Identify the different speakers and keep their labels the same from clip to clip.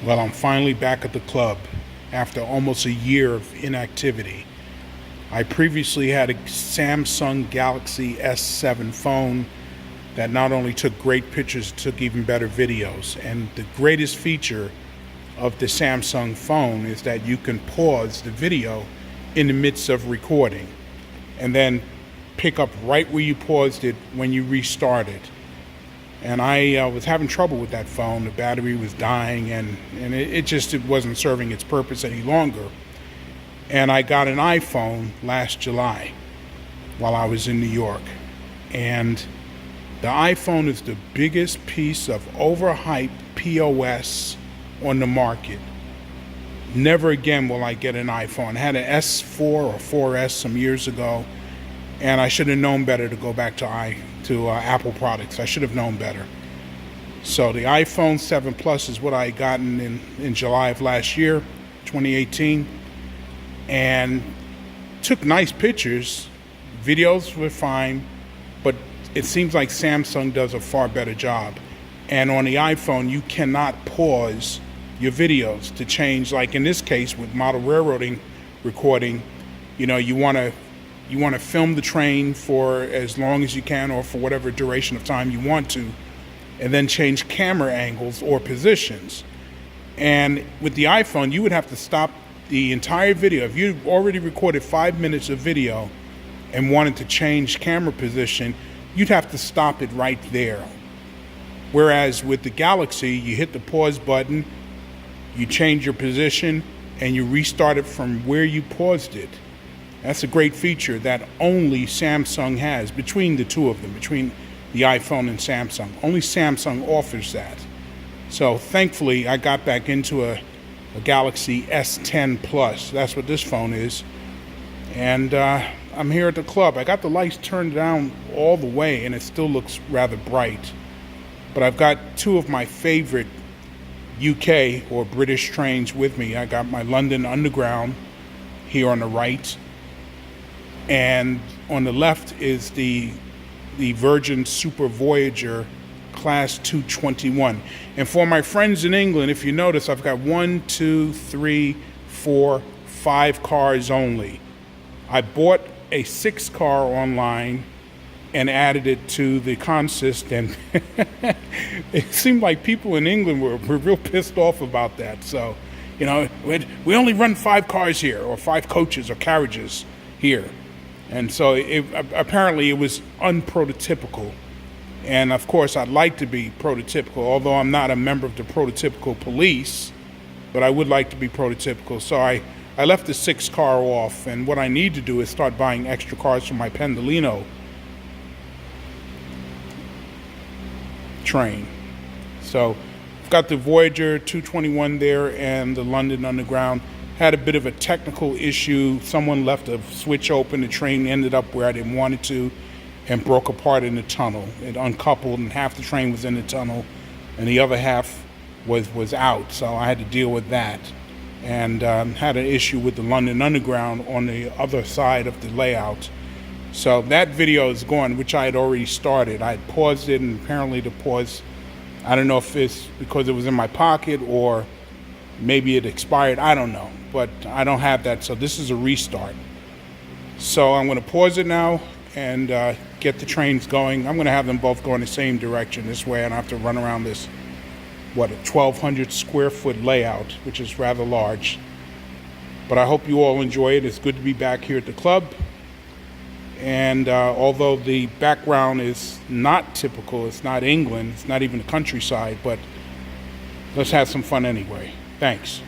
Speaker 1: Well, I'm finally back at the club after almost a year of inactivity. I previously had a Samsung Galaxy S7 phone that not only took great pictures, took even better videos. And the greatest feature of the Samsung phone is that you can pause the video in the midst of recording and then pick up right where you paused it when you restart it. And I was having trouble with that phone. The battery was dying, and it wasn't serving its purpose any longer. And I got an iPhone last July while I was in New York. And the iPhone is the biggest piece of overhyped POS on the market. Never again will I get an iPhone. I had an S4 or 4S some years ago, and I should have known better to go back to Apple products. I should have known better. So the iPhone 7 Plus is what I had gotten in July of last year, 2018, and took nice pictures. Videos were fine, but it seems like Samsung does a far better job. And on the iPhone, you cannot pause your videos to change. Like in this case with model railroading recording, you want to film the train for as long as you can or for whatever duration of time you want to, and then change camera angles or positions. And with the iPhone, you would have to stop the entire video. If you already recorded 5 minutes of video and wanted to change camera position, you'd have to stop it right there. Whereas with the Galaxy, you hit the pause button, you change your position, and you restart it from where you paused it. That's a great feature that only Samsung has, between the two of them, between the iPhone and Samsung. Only Samsung offers that. So thankfully, I got back into a Galaxy S10 Plus. That's what this phone is. And I'm here at the club. I got the lights turned down all the way, and it still looks rather bright. But I've got two of my favorite UK or British trains with me. I got my London Underground here on the right, and on the left is the Virgin Super Voyager Class 221. And for my friends in England, if you notice, I've got 1, 2, 3, 4, 5 cars only. I bought a 6th car online and added it to the consist, and it seemed like people in England were real pissed off about that. So, we only run 5 cars here, or 5 coaches or carriages here. And so apparently it was unprototypical. And of course, I'd like to be prototypical, although I'm not a member of the prototypical police, but I would like to be prototypical. So I left the 6th car off, and what I need to do is start buying extra cars for my Pendolino train. So I've got the Voyager 221 there and the London Underground. Had a bit of a technical issue. Someone left a switch open. The train ended up where I didn't want it to and broke apart in the tunnel. It uncoupled, and half the train was in the tunnel and the other half was out. So I had to deal with that, and had an issue with the London Underground on the other side of the layout. So that video is gone, which I had already started. I had paused it, and apparently the pause, I don't know if it's because it was in my pocket or maybe it expired. I don't know, but I don't have that. So this is a restart. So I'm going to pause it now and get the trains going. I'm going to have them both go in the same direction. This way I don't have to run around this, a 1,200 square foot layout, which is rather large. But I hope you all enjoy it. It's good to be back here at the club. And although the background is not typical, it's not England, it's not even the countryside, but let's have some fun anyway. Thanks.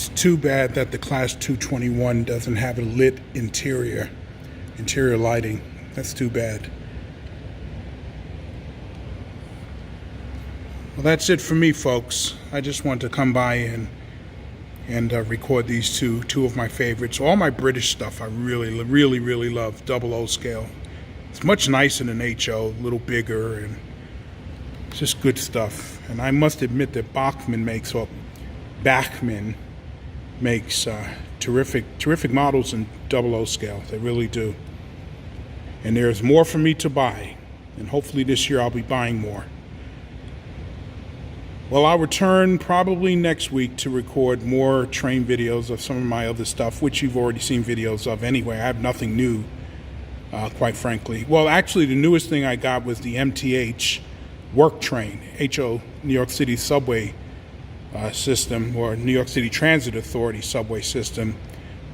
Speaker 1: It's too bad that the Class 221 doesn't have a lit interior lighting. That's too bad. Well, that's it for me, folks. I just want to come by and record these two of my favorites. All my British stuff I really love. 00 scale. It's much nicer than HO, a little bigger, and it's just good stuff. And I must admit that Bachmann makes terrific models in 00 scale. They really do. And there's more for me to buy, and hopefully this year I'll be buying more. Well, I'll return probably next week to record more train videos of some of my other stuff, which you've already seen videos of anyway. I have nothing new, quite frankly. Well, actually, the newest thing I got was the MTH work train, HO, New York City subway system, or New York City Transit Authority subway system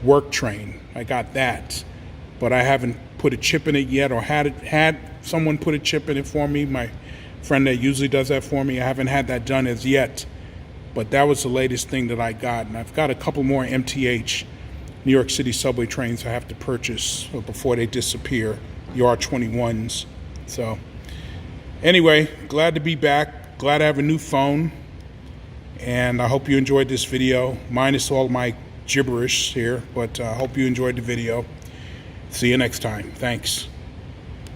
Speaker 1: work train. I got that, but I haven't put a chip in it yet, or had someone put a chip in it for me. My friend that usually does that for me. I haven't had that done as yet, but that was the latest thing that I got. And I've got a couple more MTH New York City subway trains I have to purchase before they disappear, the R21s. So anyway, glad to be back. Glad to have a new phone. And I hope you enjoyed this video, minus all my gibberish here, but I hope you enjoyed the video. See you next time. Thanks.